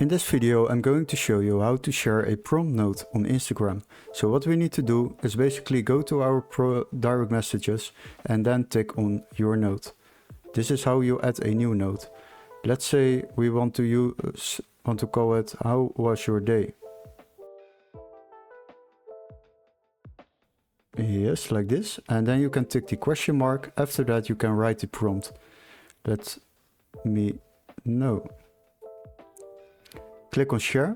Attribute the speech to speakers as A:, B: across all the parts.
A: In this video I'm going to show you how to share a prompt note on Instagram. So what we need to do is basically go to our direct messages and then tick on your note. This is how you add a new note. Let's say we want to call it "How was your day?" Yes, like this. And then you can tick the question mark. After that you can write the prompt. Let me know. Click on share,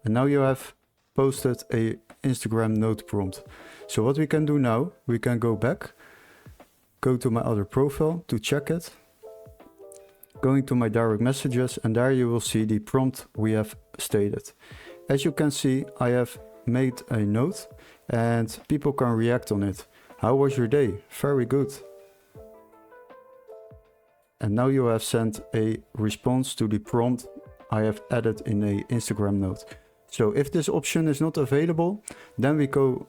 A: and now you have posted a Instagram note prompt. So what we can do now, we can go back, go to my other profile to check it, going to my direct messages, and there you will see the prompt we have stated. As you can see, I have made a note and people can react on it. How was your day? Very good. And now you have sent a response to the prompt I have added in a Instagram note. So if this option is not available, then we go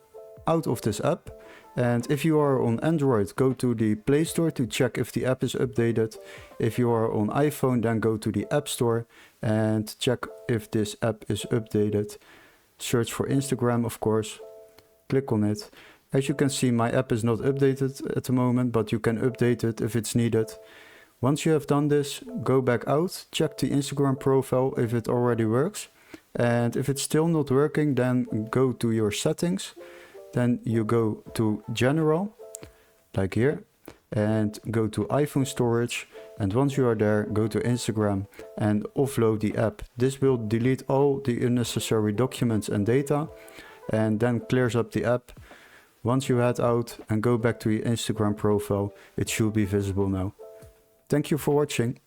A: out of this app. And if you are on Android, go to the Play Store to check if the app is updated. If you are on iPhone, then go to the App Store and check if this app is updated. Search for Instagram, of course. Click on it. As you can see, my app is not updated at the moment, but you can update it if it's needed. Once you have done this, go back out, check the Instagram profile if it already works. And if it's still not working, then go to your settings. Then you go to General, like here, and go to iPhone storage. And once you are there, go to Instagram and offload the app. This will delete all the unnecessary documents and data and then clears up the app. Once you head out and go back to your Instagram profile, it should be visible now. Thank you for watching.